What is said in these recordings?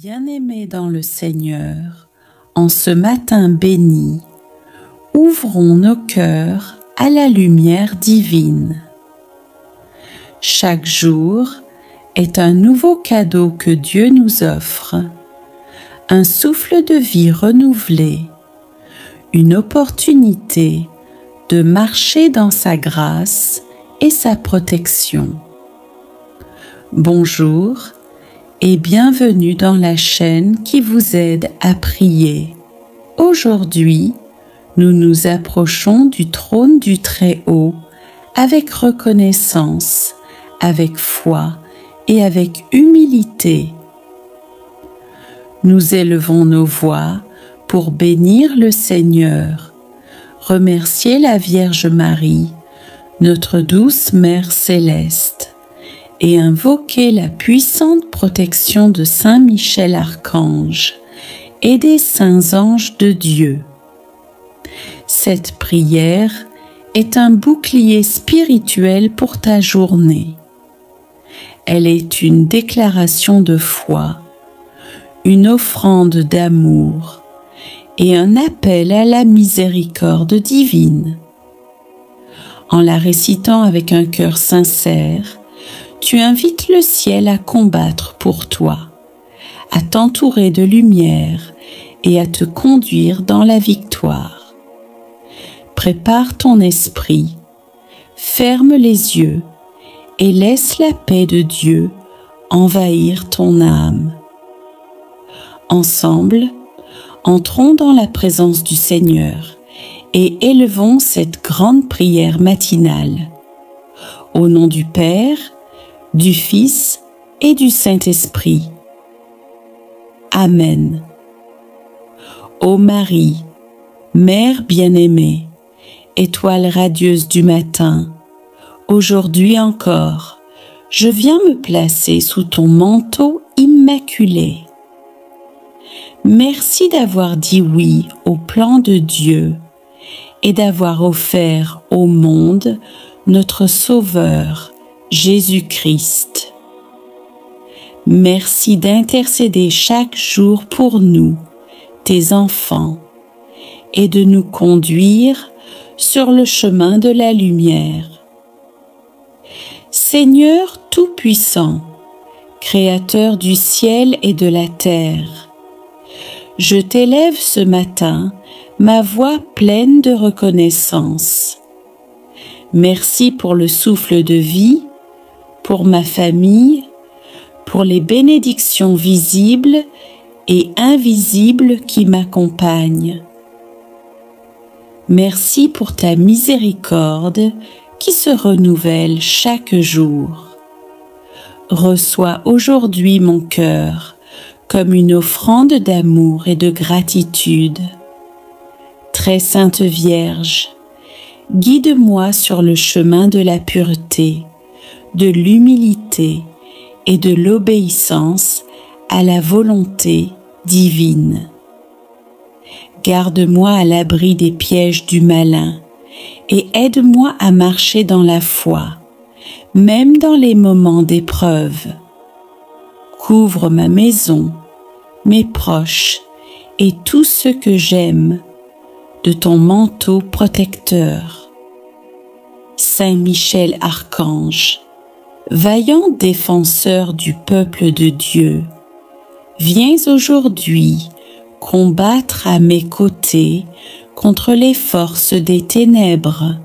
Bien-aimés dans le Seigneur, en ce matin béni, ouvrons nos cœurs à la lumière divine. Chaque jour est un nouveau cadeau que Dieu nous offre, un souffle de vie renouvelé, une opportunité de marcher dans sa grâce et sa protection. Bonjour et bienvenue dans la chaîne qui vous aide à prier. Aujourd'hui, nous nous approchons du trône du Très-Haut avec reconnaissance, avec foi et avec humilité. Nous élevons nos voix pour bénir le Seigneur, remercier la Vierge Marie, notre douce Mère céleste, et invoquer la puissante protection de Saint Michel Archange et des saints anges de Dieu. Cette prière est un bouclier spirituel pour ta journée. Elle est une déclaration de foi, une offrande d'amour et un appel à la miséricorde divine. En la récitant avec un cœur sincère, tu invites le ciel à combattre pour toi, à t'entourer de lumière et à te conduire dans la victoire. Prépare ton esprit, ferme les yeux et laisse la paix de Dieu envahir ton âme. Ensemble, entrons dans la présence du Seigneur et élevons cette grande prière matinale. Au nom du Père, du Fils et du Saint-Esprit. Amen. Ô Marie, Mère bien-aimée, étoile radieuse du matin, aujourd'hui encore, je viens me placer sous ton manteau immaculé. Merci d'avoir dit oui au plan de Dieu et d'avoir offert au monde notre Sauveur, Jésus-Christ. Merci d'intercéder chaque jour pour nous, tes enfants, et de nous conduire sur le chemin de la lumière. Seigneur Tout-Puissant, Créateur du ciel et de la terre, je t'élève ce matin, ma voix pleine de reconnaissance. Merci pour le souffle de vie, pour ma famille, pour les bénédictions visibles et invisibles qui m'accompagnent. Merci pour ta miséricorde qui se renouvelle chaque jour. Reçois aujourd'hui mon cœur comme une offrande d'amour et de gratitude. Très Sainte Vierge, guide-moi sur le chemin de la pureté, de l'humilité et de l'obéissance à la volonté divine. Garde-moi à l'abri des pièges du malin et aide-moi à marcher dans la foi, même dans les moments d'épreuve. Couvre ma maison, mes proches et tout ce que j'aime de ton manteau protecteur. Saint Michel Archange, vaillant défenseur du peuple de Dieu, viens aujourd'hui combattre à mes côtés contre les forces des ténèbres.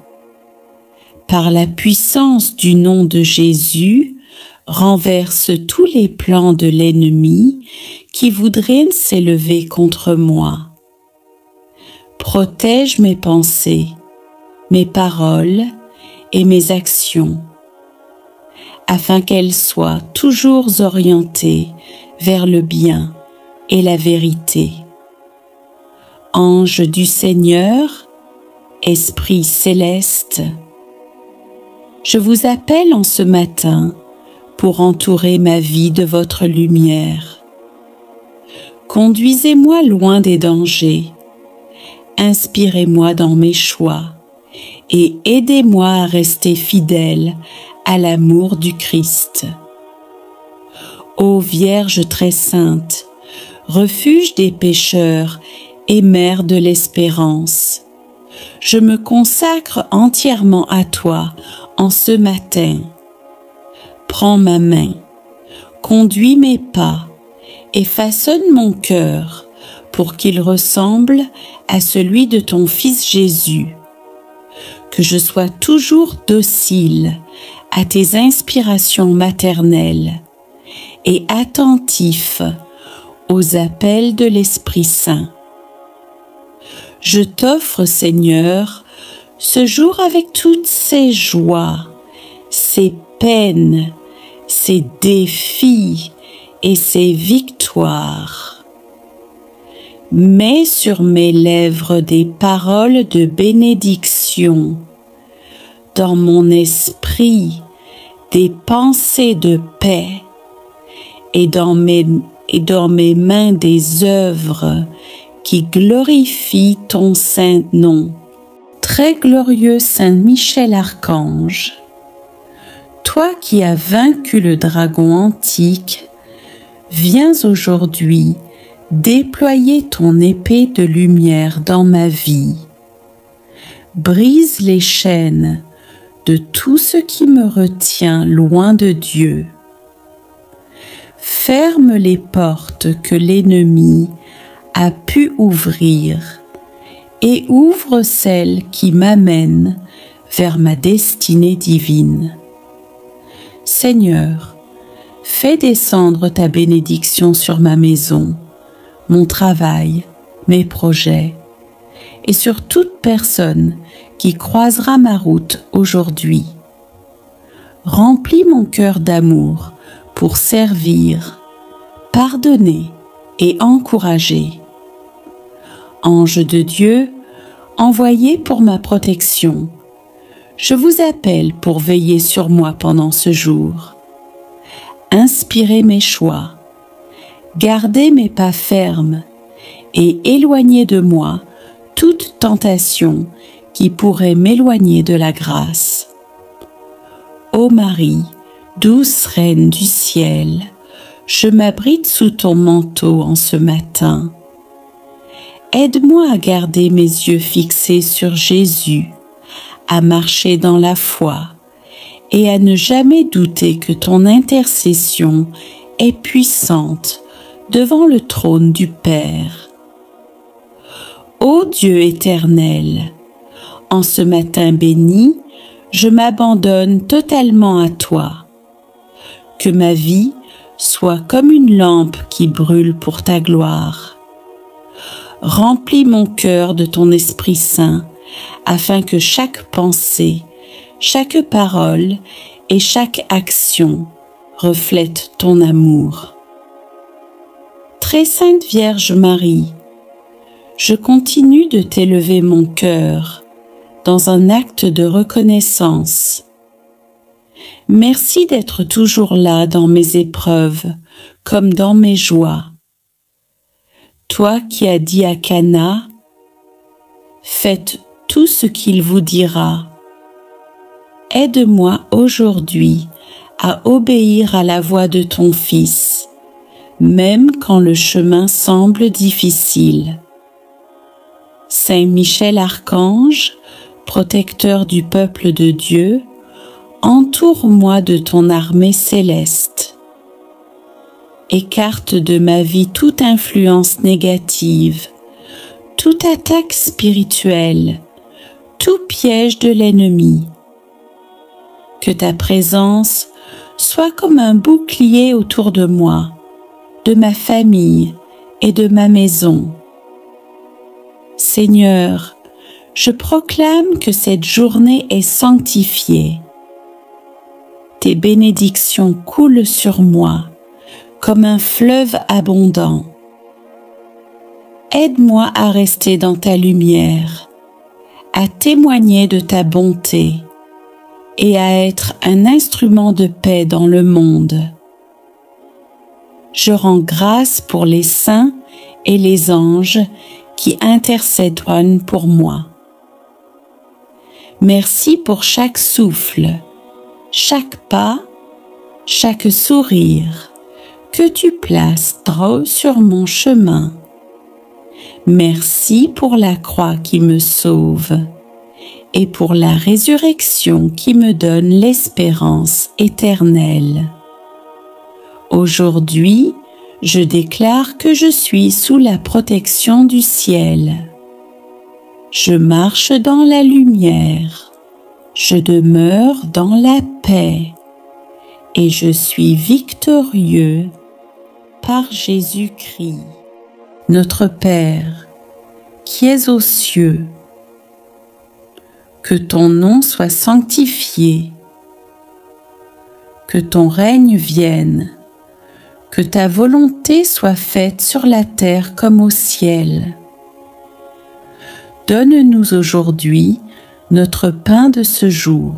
Par la puissance du nom de Jésus, renverse tous les plans de l'ennemi qui voudraient s'élever contre moi. Protège mes pensées, mes paroles et mes actions, afin qu'elles soient toujours orientées vers le bien et la vérité. Ange du Seigneur, Esprit céleste, je vous appelle en ce matin pour entourer ma vie de votre lumière. Conduisez-moi loin des dangers, inspirez-moi dans mes choix et aidez-moi à rester fidèle à l'amour du Christ. Ô Vierge très sainte, refuge des pécheurs et mère de l'espérance. Je me consacre entièrement à toi en ce matin. Prends ma main, conduis mes pas et façonne mon cœur pour qu'il ressemble à celui de ton Fils Jésus. Que je sois toujours docile à tes inspirations maternelles et attentif aux appels de l'Esprit Saint. Je t'offre, Seigneur, ce jour avec toutes ses joies, ses peines, ses défis et ses victoires. Mets sur mes lèvres des paroles de bénédiction, dans mon esprit des pensées de paix, et dans mes mains des œuvres qui glorifient ton saint nom. Très glorieux Saint Michel Archange, toi qui as vaincu le dragon antique, viens aujourd'hui déployer ton épée de lumière dans ma vie. Brise les chaînes de tout ce qui me retient loin de Dieu. Ferme les portes que l'ennemi a pu ouvrir et ouvre celles qui m'amènent vers ma destinée divine. Seigneur, fais descendre ta bénédiction sur ma maison, mon travail, mes projets, et sur toute personne qui croisera ma route aujourd'hui. Remplis mon cœur d'amour pour servir, pardonner et encourager. Ange de Dieu, envoyé pour ma protection, je vous appelle pour veiller sur moi pendant ce jour. Inspirez mes choix, gardez mes pas fermes et éloignez de moi toute tentation qui pourrait m'éloigner de la grâce. Ô Marie, douce Reine du ciel, je m'abrite sous ton manteau en ce matin. Aide-moi à garder mes yeux fixés sur Jésus, à marcher dans la foi et à ne jamais douter que ton intercession est puissante devant le trône du Père. Ô Dieu éternel, en ce matin béni, je m'abandonne totalement à toi. Que ma vie soit comme une lampe qui brûle pour ta gloire. Remplis mon cœur de ton Esprit Saint, afin que chaque pensée, chaque parole et chaque action reflète ton amour. Très Sainte Vierge Marie, je continue de t'élever mon cœur dans un acte de reconnaissance. Merci d'être toujours là dans mes épreuves comme dans mes joies. Toi qui as dit à Cana, « Faites tout ce qu'il vous dira », aide-moi aujourd'hui à obéir à la voix de ton Fils, même quand le chemin semble difficile. Saint Michel Archange, protecteur du peuple de Dieu, entoure-moi de ton armée céleste. Écarte de ma vie toute influence négative, toute attaque spirituelle, tout piège de l'ennemi. Que ta présence soit comme un bouclier autour de moi, de ma famille et de ma maison. Seigneur, je proclame que cette journée est sanctifiée. Tes bénédictions coulent sur moi comme un fleuve abondant. Aide-moi à rester dans ta lumière, à témoigner de ta bonté et à être un instrument de paix dans le monde. Je rends grâce pour les saints et les anges qui intercèdent pour moi. Merci pour chaque souffle, chaque pas, chaque sourire, que tu places droit sur mon chemin. Merci pour la croix qui me sauve et pour la résurrection qui me donne l'espérance éternelle. Aujourd'hui, je déclare que je suis sous la protection du ciel. Je marche dans la lumière, je demeure dans la paix et je suis victorieux par Jésus-Christ. Notre Père, qui es aux cieux, que ton nom soit sanctifié, que ton règne vienne, que ta volonté soit faite sur la terre comme au ciel. Donne-nous aujourd'hui notre pain de ce jour.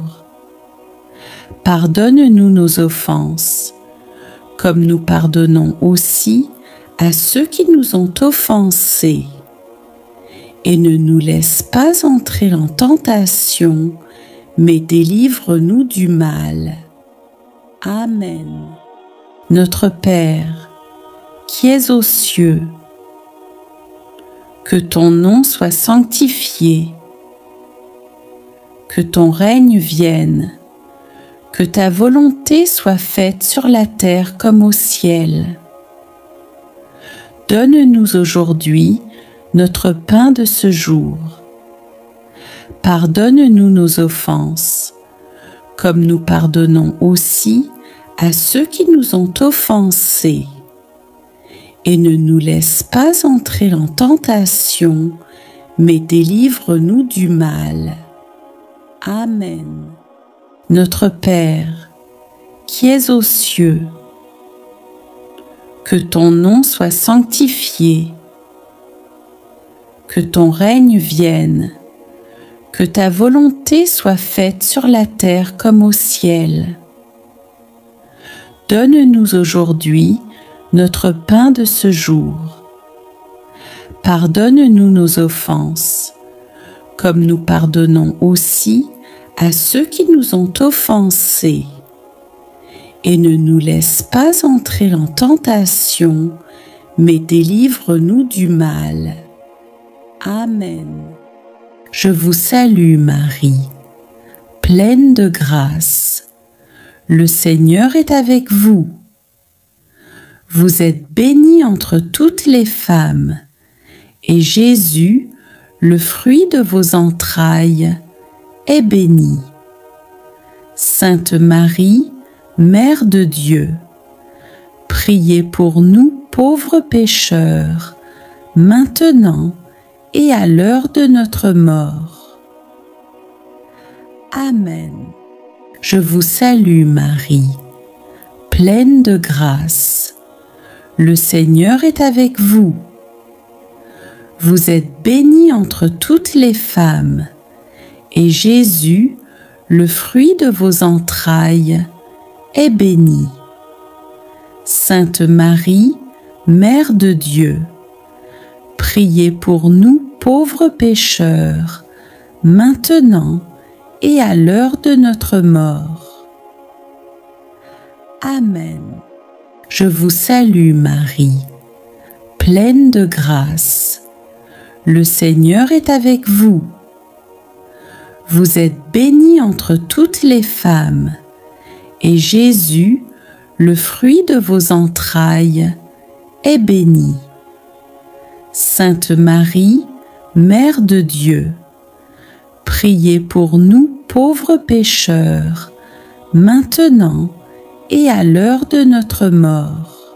Pardonne-nous nos offenses, comme nous pardonnons aussi à ceux qui nous ont offensés. Et ne nous laisse pas entrer en tentation, mais délivre-nous du mal. Amen. Notre Père, qui es aux cieux, que ton nom soit sanctifié, que ton règne vienne, que ta volonté soit faite sur la terre comme au ciel. Donne-nous aujourd'hui notre pain de ce jour. Pardonne-nous nos offenses, comme nous pardonnons aussi à ceux qui nous ont offensés. Et ne nous laisse pas entrer en tentation, mais délivre-nous du mal. Amen. Notre Père, qui es aux cieux, que ton nom soit sanctifié, que ton règne vienne, que ta volonté soit faite sur la terre comme au ciel. Donne-nous aujourd'hui notre pain de ce jour. Pardonne-nous nos offenses, comme nous pardonnons aussi à ceux qui nous ont offensés. Et ne nous laisse pas entrer en tentation, mais délivre-nous du mal. Amen. Je vous salue Marie, pleine de grâce. Le Seigneur est avec vous. Vous êtes bénie entre toutes les femmes, et Jésus, le fruit de vos entrailles, est béni. Sainte Marie, Mère de Dieu, priez pour nous pauvres pécheurs, maintenant et à l'heure de notre mort. Amen. Je vous salue Marie, pleine de grâce. Le Seigneur est avec vous. Vous êtes bénie entre toutes les femmes, et Jésus, le fruit de vos entrailles, est béni. Sainte Marie, Mère de Dieu, priez pour nous pauvres pécheurs, maintenant et à l'heure de notre mort. Amen. Je vous salue Marie, pleine de grâce. Le Seigneur est avec vous. Vous êtes bénie entre toutes les femmes, et Jésus, le fruit de vos entrailles, est béni. Sainte Marie, Mère de Dieu, priez pour nous pauvres pécheurs, maintenant et à l'heure de notre mort.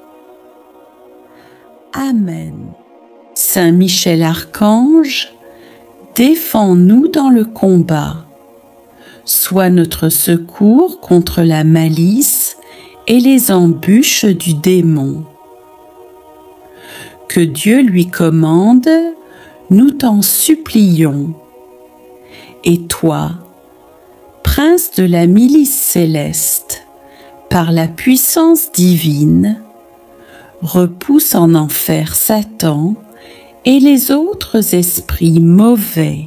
Amen. Saint Michel Archange, défends-nous dans le combat. Sois notre secours contre la malice et les embûches du démon. Que Dieu lui commande, nous t'en supplions. Et toi, prince de la milice céleste, par la puissance divine, repousse en enfer Satan et les autres esprits mauvais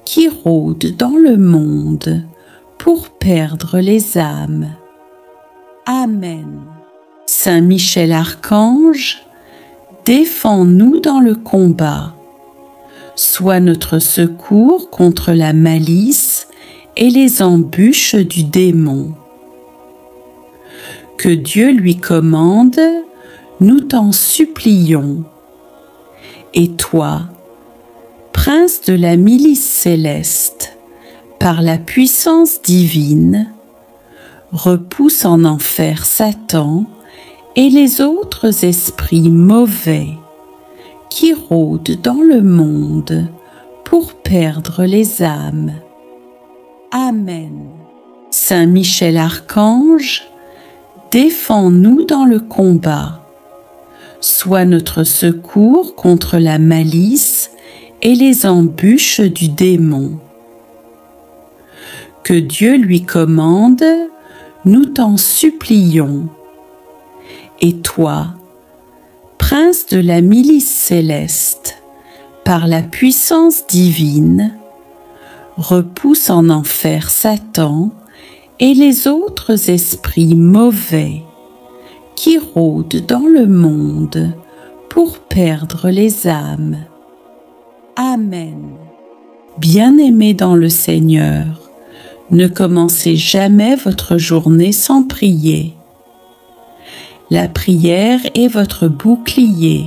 qui rôdent dans le monde pour perdre les âmes. Amen. Saint Michel Archange, défends-nous dans le combat. Sois notre secours contre la malice et les embûches du démon. Que Dieu lui commande, nous t'en supplions. Et toi, Prince de la milice céleste, par la puissance divine, repousse en enfer Satan et les autres esprits mauvais qui rôdent dans le monde pour perdre les âmes. Amen. Saint Michel Archange, défends-nous dans le combat. Sois notre secours contre la malice et les embûches du démon. Que Dieu lui commande, nous t'en supplions. Et toi, Prince de la milice céleste, par la puissance divine, repousse en enfer Satan et les autres esprits mauvais qui rôdent dans le monde pour perdre les âmes. Amen. Bien-aimés dans le Seigneur, ne commencez jamais votre journée sans prier. La prière est votre bouclier,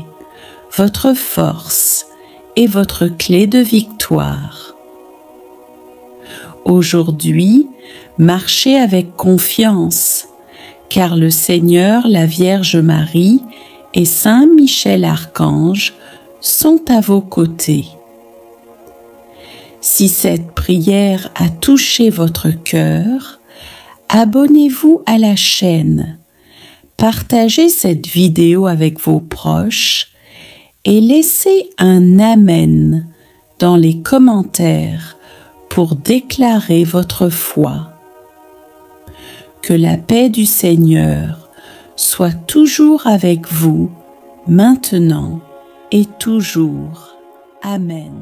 votre force et votre clé de victoire. Aujourd'hui, marchez avec confiance, car le Seigneur, la Vierge Marie et Saint Michel Archange sont à vos côtés. Si cette prière a touché votre cœur, abonnez-vous à la chaîne, partagez cette vidéo avec vos proches et laissez un Amen dans les commentaires pour déclarer votre foi. Que la paix du Seigneur soit toujours avec vous, maintenant et toujours. Amen.